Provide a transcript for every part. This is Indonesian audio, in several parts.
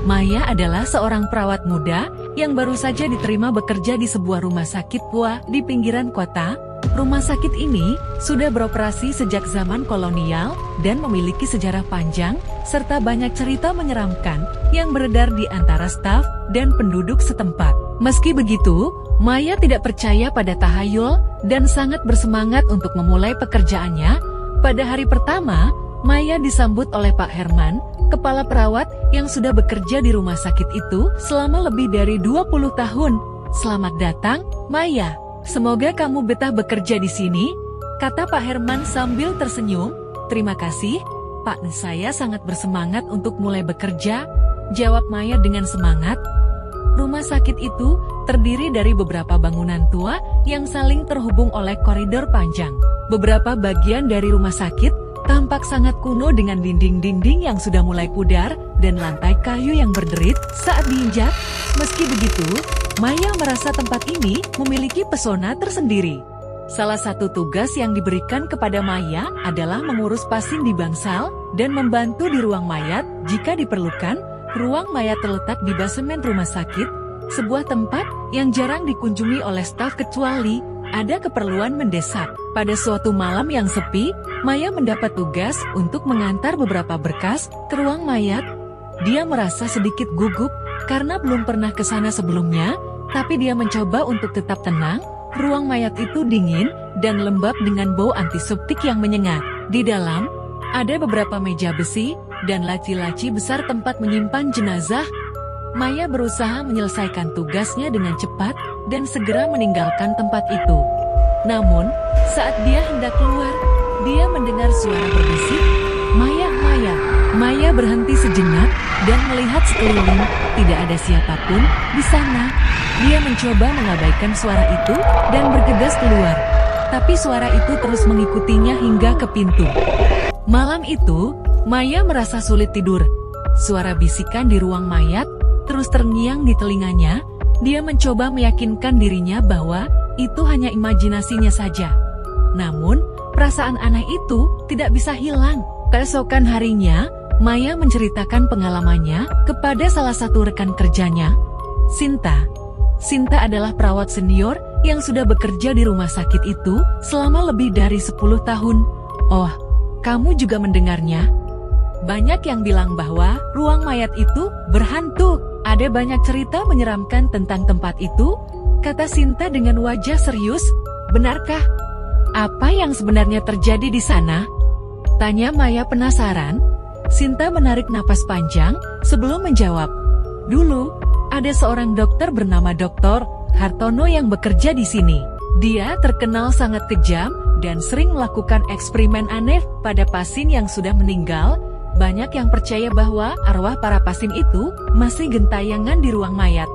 Maya adalah seorang perawat muda yang baru saja diterima bekerja di sebuah rumah sakit tua di pinggiran kota. Rumah sakit ini sudah beroperasi sejak zaman kolonial dan memiliki sejarah panjang, serta banyak cerita menyeramkan yang beredar di antara staf dan penduduk setempat. Meski begitu, Maya tidak percaya pada tahayul dan sangat bersemangat untuk memulai pekerjaannya. Pada hari pertama, Maya disambut oleh Pak Herman, kepala perawat yang sudah bekerja di rumah sakit itu selama lebih dari 20 tahun. "Selamat datang, Maya. Semoga kamu betah bekerja di sini," kata Pak Herman sambil tersenyum. "Terima kasih, Pak. Saya sangat bersemangat untuk mulai bekerja," jawab Maya dengan semangat. Rumah sakit itu terdiri dari beberapa bangunan tua yang saling terhubung oleh koridor panjang. Beberapa bagian dari rumah sakit tampak sangat kuno dengan dinding-dinding yang sudah mulai pudar dan lantai kayu yang berderit saat diinjak. Meski begitu, Maya merasa tempat ini memiliki pesona tersendiri. Salah satu tugas yang diberikan kepada Maya adalah mengurus pasien di bangsal dan membantu di ruang mayat jika diperlukan. Ruang mayat terletak di basemen rumah sakit, sebuah tempat yang jarang dikunjungi oleh staf kecuali ada keperluan mendesak. Pada suatu malam yang sepi, Maya mendapat tugas untuk mengantar beberapa berkas ke ruang mayat. Dia merasa sedikit gugup karena belum pernah ke sana sebelumnya, tapi dia mencoba untuk tetap tenang. Ruang mayat itu dingin dan lembab dengan bau antiseptik yang menyengat. Di dalam, ada beberapa meja besi dan laci-laci besar tempat menyimpan jenazah. Maya berusaha menyelesaikan tugasnya dengan cepat dan segera meninggalkan tempat itu. Namun, saat dia hendak keluar, dia mendengar suara berbisik, "Maya, Maya." Maya berhenti sejenak dan melihat sekeliling. Tidak ada siapapun di sana. Dia mencoba mengabaikan suara itu dan bergegas keluar. Tapi suara itu terus mengikutinya hingga ke pintu. Malam itu, Maya merasa sulit tidur. Suara bisikan di ruang mayat terus terngiang di telinganya. Dia mencoba meyakinkan dirinya bahwa itu hanya imajinasinya saja. Namun, perasaan aneh itu tidak bisa hilang. Keesokan harinya, Maya menceritakan pengalamannya kepada salah satu rekan kerjanya, Sinta. Sinta adalah perawat senior yang sudah bekerja di rumah sakit itu selama lebih dari 10 tahun. "Oh, kamu juga mendengarnya?" Banyak yang bilang bahwa ruang mayat itu berhantu. Ada banyak cerita menyeramkan tentang tempat itu, kata Sinta dengan wajah serius. "Benarkah? Apa yang sebenarnya terjadi di sana?" tanya Maya penasaran. Sinta menarik napas panjang sebelum menjawab. "Dulu, ada seorang dokter bernama Dr. Hartono yang bekerja di sini. Dia terkenal sangat kejam dan sering melakukan eksperimen aneh pada pasien yang sudah meninggal. Banyak yang percaya bahwa arwah para pasien itu masih gentayangan di ruang mayat."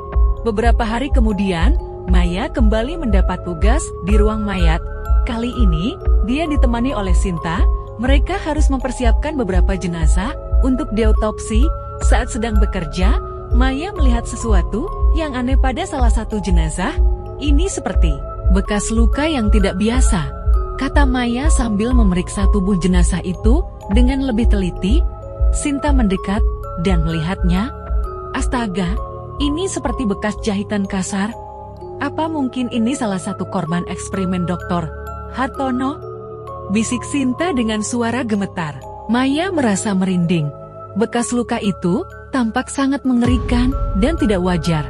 Beberapa hari kemudian, Maya kembali mendapat tugas di ruang mayat. Kali ini, dia ditemani oleh Sinta. Mereka harus mempersiapkan beberapa jenazah untuk diotopsi. Saat sedang bekerja, Maya melihat sesuatu yang aneh pada salah satu jenazah. "Ini seperti bekas luka yang tidak biasa," kata Maya sambil memeriksa tubuh jenazah itu dengan lebih teliti. Sinta mendekat dan melihatnya. "Astaga, ini seperti bekas jahitan kasar. Apa mungkin ini salah satu korban eksperimen Dr. Hartono?" bisik Sinta dengan suara gemetar. Maya merasa merinding. Bekas luka itu tampak sangat mengerikan dan tidak wajar.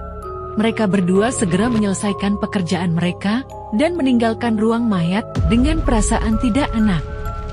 Mereka berdua segera menyelesaikan pekerjaan mereka dan meninggalkan ruang mayat dengan perasaan tidak enak.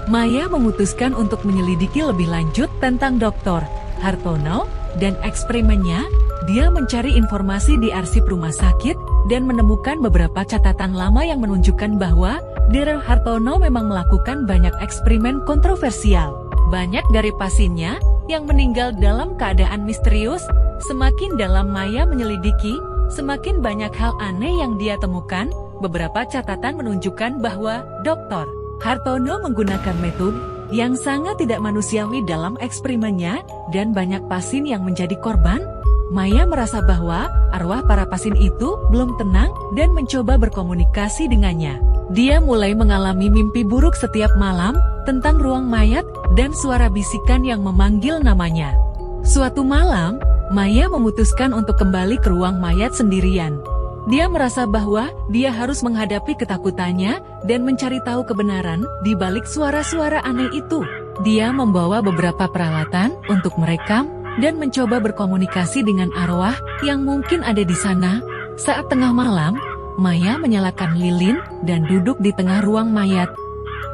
Maya memutuskan untuk menyelidiki lebih lanjut tentang Dr. Hartono dan eksperimennya. Dia mencari informasi di arsip rumah sakit dan menemukan beberapa catatan lama yang menunjukkan bahwa Dr. Hartono memang melakukan banyak eksperimen kontroversial. Banyak dari pasiennya yang meninggal dalam keadaan misterius. Semakin dalam Maya menyelidiki, semakin banyak hal aneh yang dia temukan. Beberapa catatan menunjukkan bahwa Dr. Hartono menggunakan metode yang sangat tidak manusiawi dalam eksperimennya dan banyak pasien yang menjadi korban. Maya merasa bahwa arwah para pasien itu belum tenang dan mencoba berkomunikasi dengannya. Dia mulai mengalami mimpi buruk setiap malam tentang ruang mayat dan suara bisikan yang memanggil namanya. Suatu malam, Maya memutuskan untuk kembali ke ruang mayat sendirian. Dia merasa bahwa dia harus menghadapi ketakutannya dan mencari tahu kebenaran di balik suara-suara aneh itu. Dia membawa beberapa peralatan untuk merekam dan mencoba berkomunikasi dengan arwah yang mungkin ada di sana. Saat tengah malam, Maya menyalakan lilin dan duduk di tengah ruang mayat.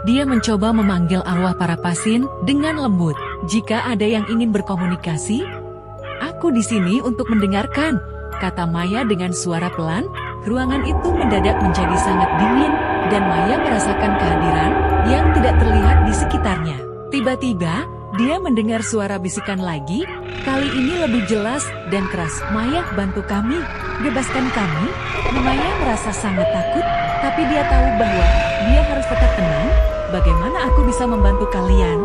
Dia mencoba memanggil arwah para pasien dengan lembut. Jika ada yang ingin berkomunikasi, "Aku di sini untuk mendengarkan," kata Maya dengan suara pelan. Ruangan itu mendadak menjadi sangat dingin, dan Maya merasakan kehadiran yang tidak terlihat di sekitarnya. Tiba-tiba, dia mendengar suara bisikan lagi, kali ini lebih jelas dan keras. "Maya, bantu kami, bebaskan kami." Maya merasa sangat takut, tapi dia tahu bahwa dia harus tetap tenang. "Bagaimana aku bisa membantu kalian?"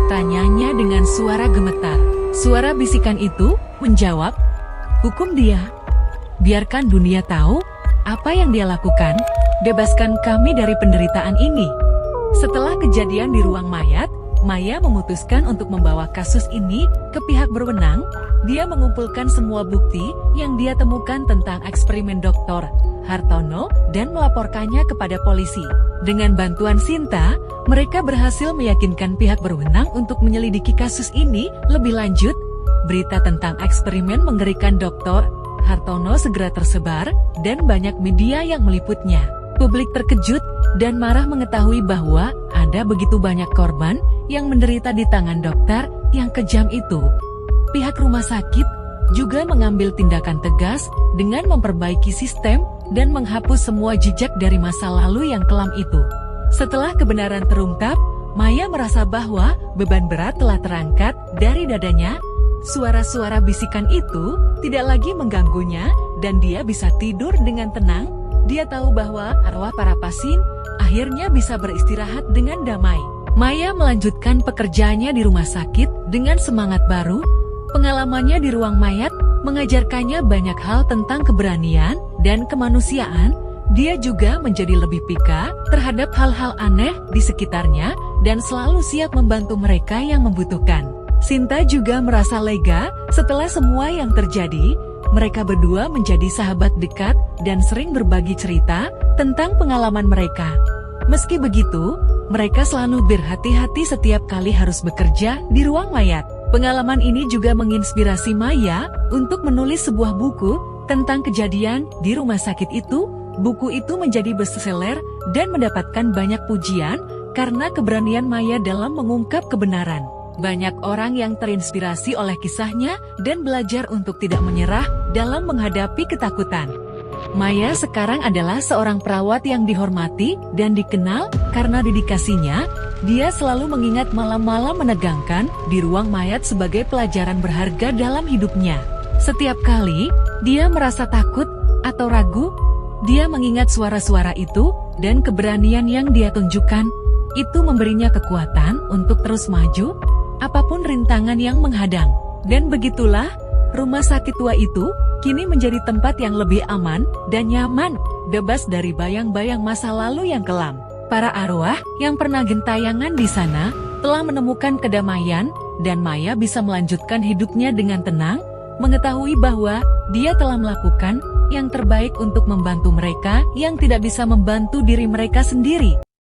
tanyanya dengan suara gemetar. Suara bisikan itu menjawab, "Hukum dia. Biarkan dunia tahu apa yang dia lakukan. Bebaskan kami dari penderitaan ini." Setelah kejadian di ruang mayat, Maya memutuskan untuk membawa kasus ini ke pihak berwenang. Dia mengumpulkan semua bukti yang dia temukan tentang eksperimen Dr. Hartono dan melaporkannya kepada polisi. Dengan bantuan Sinta, mereka berhasil meyakinkan pihak berwenang untuk menyelidiki kasus ini lebih lanjut. Berita tentang eksperimen mengerikan Dr. Hartono segera tersebar, dan banyak media yang meliputnya. Publik terkejut dan marah mengetahui bahwa ada begitu banyak korban yang menderita di tangan dokter yang kejam itu. Pihak rumah sakit juga mengambil tindakan tegas dengan memperbaiki sistem dan menghapus semua jejak dari masa lalu yang kelam itu. Setelah kebenaran terungkap, Maya merasa bahwa beban berat telah terangkat dari dadanya. Suara-suara bisikan itu tidak lagi mengganggunya, dan dia bisa tidur dengan tenang. Dia tahu bahwa arwah para pasien akhirnya bisa beristirahat dengan damai. Maya melanjutkan pekerjaannya di rumah sakit dengan semangat baru. Pengalamannya di ruang mayat mengajarkannya banyak hal tentang keberanian dan kemanusiaan. Dia juga menjadi lebih peka terhadap hal-hal aneh di sekitarnya dan selalu siap membantu mereka yang membutuhkan. Sinta juga merasa lega setelah semua yang terjadi. Mereka berdua menjadi sahabat dekat dan sering berbagi cerita tentang pengalaman mereka. Meski begitu, mereka selalu berhati-hati setiap kali harus bekerja di ruang mayat. Pengalaman ini juga menginspirasi Maya untuk menulis sebuah buku tentang kejadian di rumah sakit itu. Buku itu menjadi bestseller dan mendapatkan banyak pujian karena keberanian Maya dalam mengungkap kebenaran. Banyak orang yang terinspirasi oleh kisahnya dan belajar untuk tidak menyerah dalam menghadapi ketakutan. Maya sekarang adalah seorang perawat yang dihormati dan dikenal karena dedikasinya. Dia selalu mengingat malam-malam menegangkan di ruang mayat sebagai pelajaran berharga dalam hidupnya. Setiap kali dia merasa takut atau ragu, dia mengingat suara-suara itu dan keberanian yang dia tunjukkan. Itu memberinya kekuatan untuk terus maju, apapun rintangan yang menghadang. Dan begitulah, rumah sakit tua itu kini menjadi tempat yang lebih aman dan nyaman, bebas dari bayang-bayang masa lalu yang kelam. Para arwah yang pernah gentayangan di sana telah menemukan kedamaian, dan Maya bisa melanjutkan hidupnya dengan tenang, mengetahui bahwa dia telah melakukan yang terbaik untuk membantu mereka yang tidak bisa membantu diri mereka sendiri.